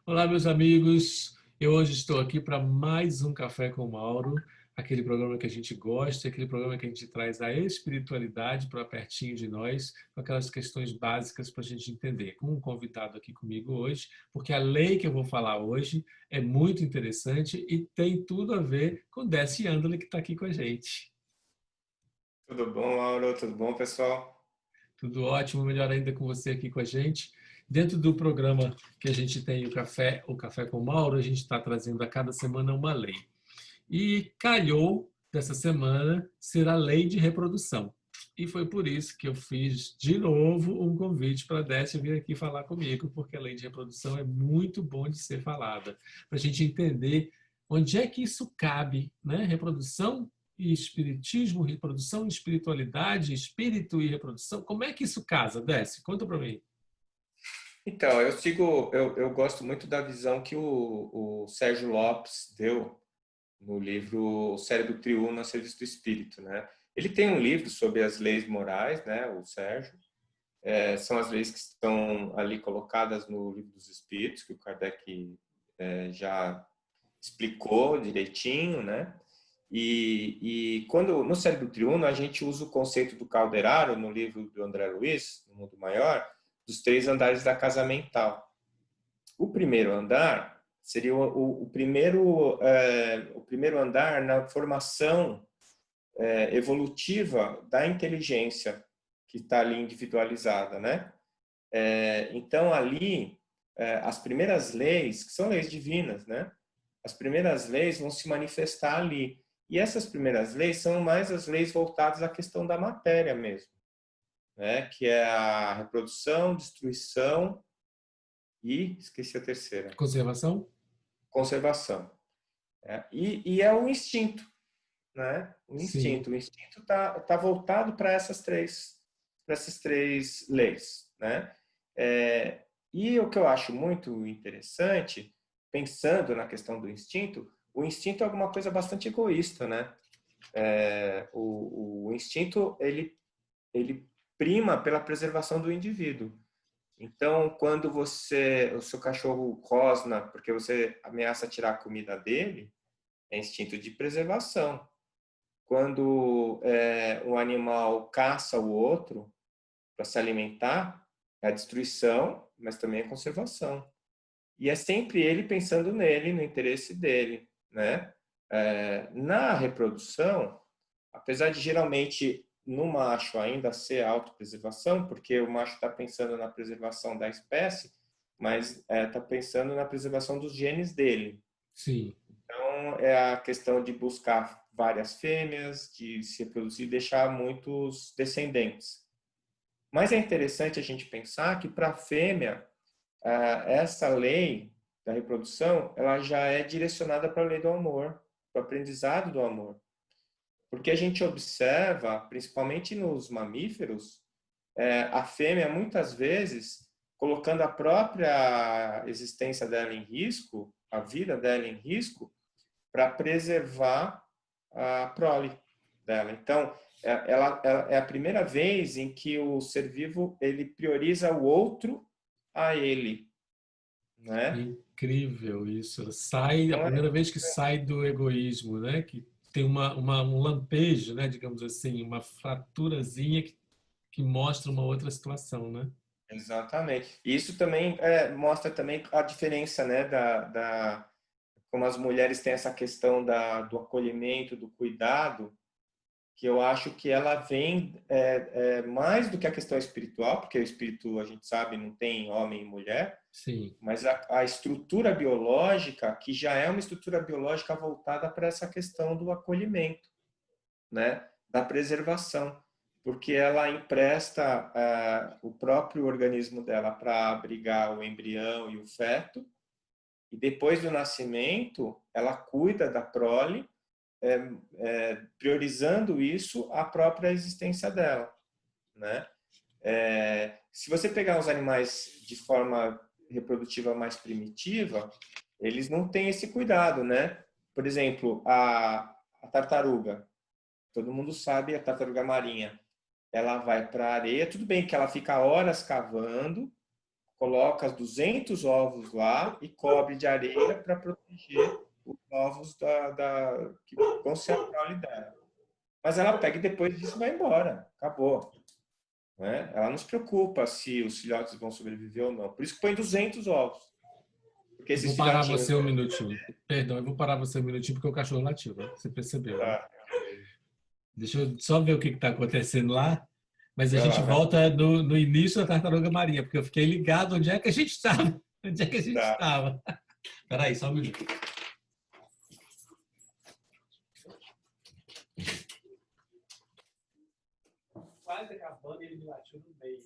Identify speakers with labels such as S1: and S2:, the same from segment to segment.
S1: Olá, meus amigos. Eu hoje estou aqui para mais um Café com Mauro, aquele programa que a gente gosta, aquele programa que a gente traz a espiritualidade para pertinho de nós, com aquelas questões básicas para a gente entender. Com um convidado aqui comigo hoje, porque a lei que eu vou falar hoje é muito interessante e tem tudo a ver com Décio Andoli, que está aqui com a gente.
S2: Tudo bom, Lauro? Tudo bom, pessoal?
S1: Tudo ótimo, melhor ainda com você aqui com a gente. Dentro do programa que a gente tem o Café com Mauro, a gente está trazendo a cada semana uma lei. E calhou dessa semana ser a lei de reprodução. E foi por isso que eu fiz de novo um convite para a Décia vir aqui falar comigo, porque a lei de reprodução é muito bom de ser falada, para a gente entender onde é que isso cabe, né? Reprodução e espiritismo, reprodução e espiritualidade, espírito e reprodução. Como é que isso casa, Décia? Conta para mim.
S2: Então, eu gosto muito da visão que o Sérgio Lopes deu no livro O Cérebro Triuno a Serviço do Espírito, né? Ele tem um livro sobre as leis morais, né? O Sérgio. São as leis que estão ali colocadas no Livro dos Espíritos, que o Kardec já explicou direitinho, né? E quando no Cérebro Triuno a gente usa o conceito do Calderaro no livro do André Luiz, No Mundo Maior, dos três andares da casa mental. O primeiro andar seria o primeiro andar na formação evolutiva da inteligência que está ali individualizada, né? Então ali as primeiras leis, que são leis divinas, né? As primeiras leis vão se manifestar ali. E essas primeiras leis são mais as leis voltadas à questão da matéria mesmo, né? Que é a reprodução, destruição e, esqueci a terceira,
S1: Conservação?
S2: conservação. E é o instinto, né?
S1: Sim.
S2: O instinto tá voltado para essas três leis, né? E o que eu acho muito interessante, pensando na questão do instinto, o instinto é alguma coisa bastante egoísta, né? O instinto ele prima pela preservação do indivíduo. Então, quando o seu cachorro rosna porque você ameaça tirar a comida dele, é instinto de preservação. Quando um animal caça o outro para se alimentar, é a destruição, mas também é conservação. E é sempre ele pensando nele, no interesse dele, né? Na reprodução, apesar de geralmente no macho ainda ser a autopreservação, porque o macho está pensando na preservação da espécie, mas está pensando na preservação dos genes dele.
S1: Sim.
S2: Então, é a questão de buscar várias fêmeas, de se reproduzir e deixar muitos descendentes. Mas é interessante a gente pensar que para a fêmea, essa lei da reprodução, ela já é direcionada para a lei do amor, para o aprendizado do amor. Porque a gente observa, principalmente nos mamíferos, a fêmea muitas vezes colocando a própria existência dela em risco, a vida dela em risco, para preservar a prole dela. Então, ela é a primeira vez em que o ser vivo ele prioriza o outro a ele, né?
S1: Incrível isso. Sai, a
S2: Então,
S1: primeira vez que sai do egoísmo, né? Que tem um lampejo, né? Digamos assim, uma fraturazinha que mostra uma outra situação, né?
S2: exatamente. E isso também mostra também a diferença, né, como as mulheres têm essa questão do acolhimento, do cuidado, que eu acho que ela vem mais do que a questão espiritual, porque o espírito, a gente sabe, não tem homem e mulher,
S1: Sim.
S2: mas a estrutura biológica, que já é uma estrutura biológica voltada para essa questão do acolhimento, né? Da preservação, porque ela empresta o próprio organismo dela para abrigar o embrião e o feto, e depois do nascimento, ela cuida da prole, priorizando isso à própria existência dela, né? Se você pegar os animais de forma reprodutiva mais primitiva, eles não têm esse cuidado, né? Por exemplo, a tartaruga. Todo mundo sabe a tartaruga marinha. Ela vai para a areia, tudo bem que ela fica horas cavando, coloca 200 ovos lá e cobre de areia para proteger os ovos que vão ser a prole dela. Mas ela pega e depois disso vai embora. Acabou. Né? Ela não se preocupa se os filhotes vão sobreviver ou não. Por isso que põe 200 ovos. Porque
S1: Eu vou
S2: esses
S1: parar
S2: filhotinhos...
S1: você um minutinho. Perdão, eu vou parar você um minutinho porque o cachorro latiu, né? Você percebeu, né?
S2: Tá.
S1: Deixa eu só ver o que está acontecendo lá. Mas a
S2: Vai
S1: gente
S2: lá, vai lá.
S1: volta no início da Tartaruga Marinha, porque eu fiquei ligado onde é que a gente estava. Onde é que a gente
S2: Tá.
S1: estava? Espera aí, só um minuto. Quase acabando e ele me latiu no meio.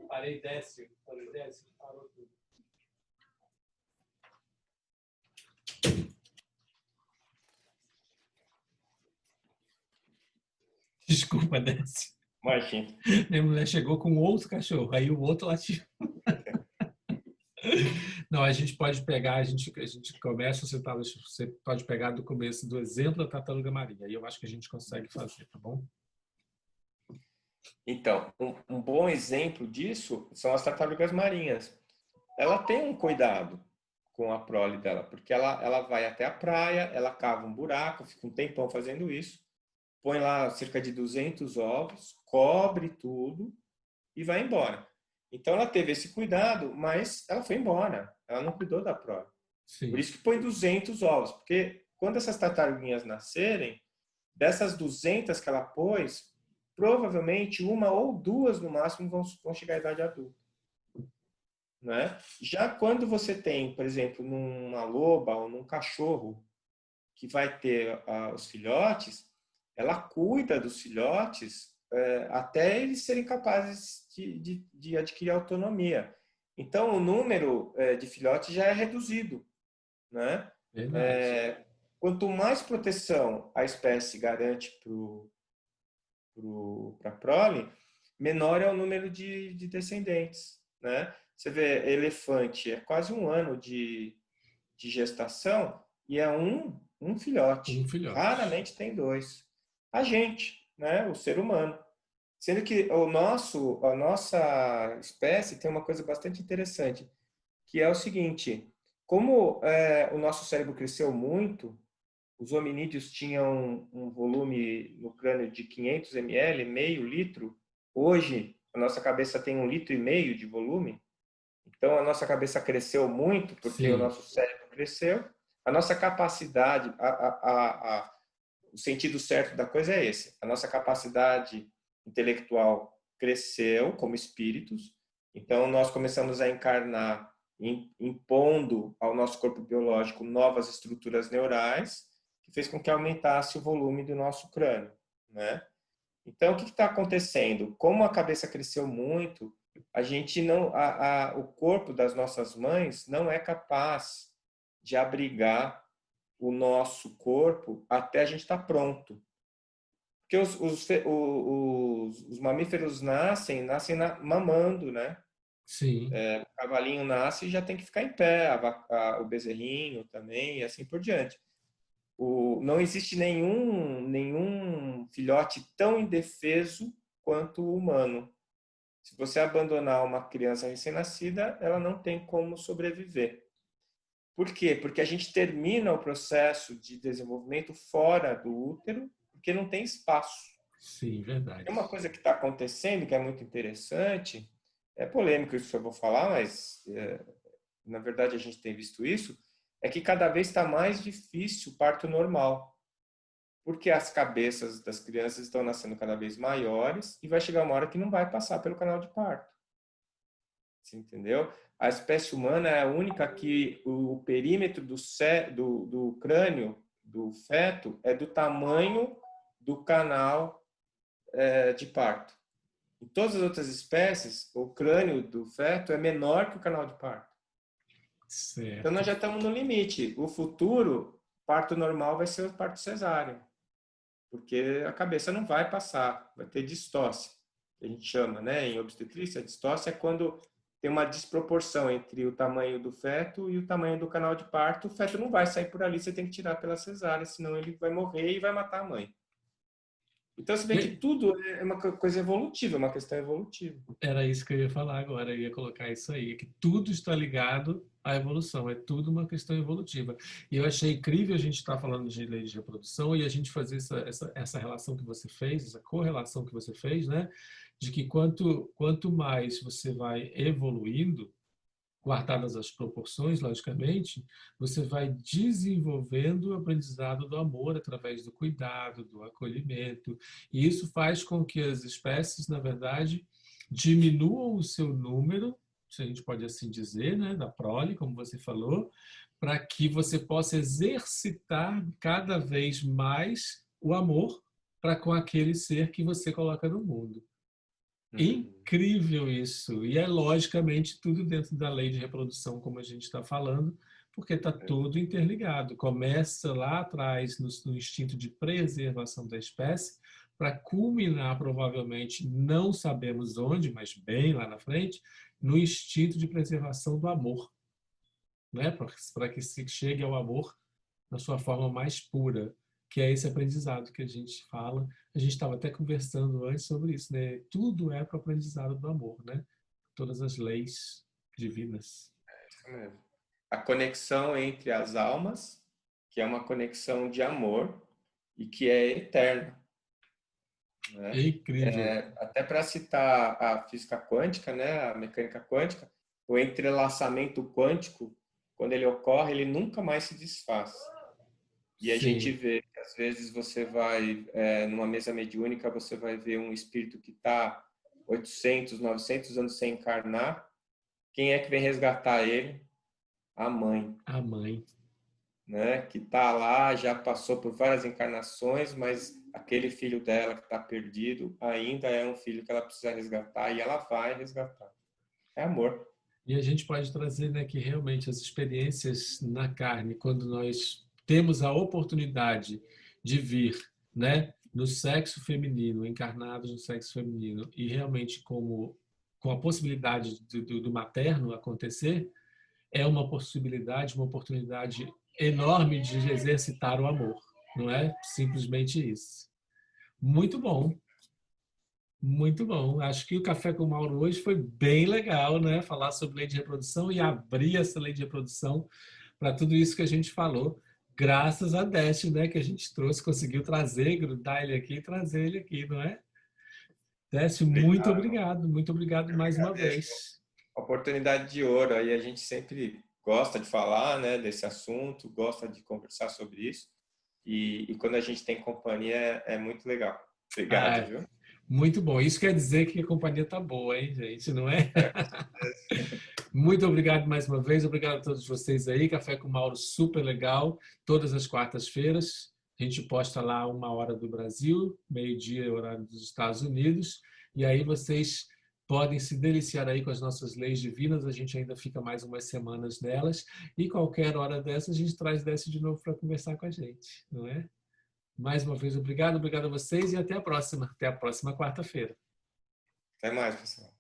S1: Parei, desce, parou tudo. Desculpa, desce.
S2: Imagina.
S1: Minha mulher chegou com outro cachorro, aí o outro latiu. Não, a gente pode pegar, a gente começa, você pode pegar do começo do exemplo da tartaruga marinha, aí eu acho que a gente consegue fazer, tá bom?
S2: Então, um bom exemplo disso são as tartarugas marinhas. Ela tem um cuidado com a prole dela, porque ela vai até a praia, ela cava um buraco, fica um tempão fazendo isso, põe lá cerca de 200 ovos, cobre tudo e vai embora. Então ela teve esse cuidado, mas ela foi embora. Ela não cuidou da prole. Por
S1: Sim.
S2: isso que põe 200 ovos, porque quando essas tartaruguinhas nascerem, dessas 200 que ela pôs, provavelmente uma ou duas no máximo vão chegar à idade adulta. Né? Já quando você tem, por exemplo, numa loba ou num cachorro que vai ter os filhotes, ela cuida dos filhotes até eles serem capazes de adquirir autonomia. Então, o número de filhotes já é reduzido. Né?
S1: Verdade.
S2: Quanto mais proteção a espécie garante para a prole, menor é o número de descendentes. Né? Você vê, elefante é quase um ano de gestação e é um filhote.
S1: Um filhote.
S2: Raramente tem dois. A gente, né? O ser humano. Sendo que a nossa espécie tem uma coisa bastante interessante, que é o seguinte: como o nosso cérebro cresceu muito, os hominídeos tinham um volume no crânio de 500 ml, meio litro. Hoje, a nossa cabeça tem 1,5 litro de volume. Então, a nossa cabeça cresceu muito porque o
S1: Sim.
S2: nosso cérebro cresceu. A nossa capacidade, o sentido certo da coisa é esse. A nossa capacidade intelectual cresceu como espíritos. Então, nós começamos a encarnar impondo ao nosso corpo biológico novas estruturas neurais, que fez com que aumentasse o volume do nosso crânio, né? Então, o que está acontecendo? Como a cabeça cresceu muito, a gente não, o corpo das nossas mães não é capaz de abrigar o nosso corpo até a gente estar pronto. Porque os mamíferos nascem mamando, né?
S1: Sim.
S2: O cavalinho nasce e já tem que ficar em pé, o bezerrinho também, e assim por diante. Não existe nenhum filhote tão indefeso quanto o humano. Se você abandonar uma criança recém-nascida, ela não tem como sobreviver. Por quê? Porque a gente termina o processo de desenvolvimento fora do útero, porque não tem espaço.
S1: Sim, verdade.
S2: Tem uma coisa que está acontecendo que é muito interessante, é polêmico isso que eu vou falar, mas na verdade a gente tem visto isso, é que cada vez está mais difícil o parto normal. Porque as cabeças das crianças estão nascendo cada vez maiores e vai chegar uma hora que não vai passar pelo canal de parto. Você entendeu? A espécie humana é a única que o perímetro do crânio do feto é do tamanho do canal de parto. Em todas as outras espécies, o crânio do feto é menor que o canal de parto.
S1: Certo.
S2: Então nós já estamos no limite. O futuro, parto normal vai ser o parto cesáreo. Porque a cabeça não vai passar, vai ter distócia, que a gente chama, né? Em obstetrícia, a distócia é quando tem uma desproporção entre o tamanho do feto e o tamanho do canal de parto. O feto não vai sair por ali, você tem que tirar pela cesárea, senão ele vai morrer e vai matar a mãe. Então, você vê que tudo é uma coisa evolutiva, é uma questão evolutiva.
S1: Era isso que eu ia falar agora, eu ia colocar isso aí, que tudo está ligado à evolução, é tudo uma questão evolutiva. E eu achei incrível a gente estar falando de lei de reprodução e a gente fazer essa relação que você fez, essa correlação que você fez, né? De que quanto mais você vai evoluindo, guardadas as proporções, logicamente, você vai desenvolvendo o aprendizado do amor através do cuidado, do acolhimento. E isso faz com que as espécies, na verdade, diminuam o seu número, se a gente pode assim dizer, né, da prole, como você falou, para que você possa exercitar cada vez mais o amor para com aquele ser que você coloca no mundo.
S2: Uhum.
S1: Incrível isso. E é logicamente tudo dentro da lei de reprodução, como a gente está falando, porque está tudo interligado. Começa lá atrás no instinto de preservação da espécie, para culminar, provavelmente, não sabemos onde, mas bem lá na frente, no instinto de preservação do amor, né? Para que se chegue ao amor na sua forma mais pura, que é esse aprendizado que a gente fala. A gente estava até conversando antes sobre isso, né? Tudo é para o aprendizado do amor, né? Todas as leis divinas.
S2: Isso mesmo. A conexão entre as almas, que é uma conexão de amor e que é eterna,
S1: É
S2: né?
S1: incrível.
S2: Até para citar a física quântica, né, a mecânica quântica, o entrelaçamento quântico, quando ele ocorre, ele nunca mais se desfaz. E a gente
S1: Sim,
S2: vê que às vezes você vai, numa mesa mediúnica, você vai ver um espírito que está 800, 900 anos sem encarnar. Quem é que vem resgatar ele? A mãe,
S1: a mãe.
S2: né? Que está lá, já passou por várias encarnações, mas aquele filho dela que está perdido ainda é um filho que ela precisa resgatar e ela vai resgatar. É amor.
S1: E a gente pode trazer, né, que realmente as experiências na carne, quando nós temos a oportunidade de vir, né, no sexo feminino, encarnados no sexo feminino, e realmente como com a possibilidade do materno acontecer, é uma possibilidade, uma oportunidade enorme de exercitar o amor. Não é simplesmente isso. Muito bom. Muito bom. Acho que o Café com o Mauro hoje foi bem legal, né? Falar sobre lei de reprodução e abrir essa lei de reprodução para tudo isso que a gente falou. Graças a Décio, né? Que a gente trouxe, conseguiu trazer, grudar ele aqui e trazer ele aqui, não é? Décio,
S2: Obrigado.
S1: muito obrigado
S2: Eu
S1: mais uma
S2: agradeço.
S1: vez.
S2: Oportunidade de ouro. Aí a gente sempre gosta de falar, né, desse assunto, gosta de conversar sobre isso. E quando a gente tem companhia é muito legal. Obrigado,
S1: Ah,
S2: viu?
S1: muito bom. Isso quer dizer que a companhia tá boa, hein, gente? Não é?
S2: Com certeza.
S1: Muito obrigado mais uma vez. Obrigado a todos vocês aí. Café com Mauro super legal. Todas as quartas-feiras. A gente posta lá 1 hora do Brasil, meio-dia, horário dos Estados Unidos. E aí vocês podem se deliciar aí com as nossas leis divinas. A gente ainda fica mais umas semanas nelas. E qualquer hora dessa, a gente traz dessa de novo para conversar com a gente, não é? Mais uma vez, obrigado a vocês e até a próxima. Até a próxima quarta-feira.
S2: Até mais, pessoal.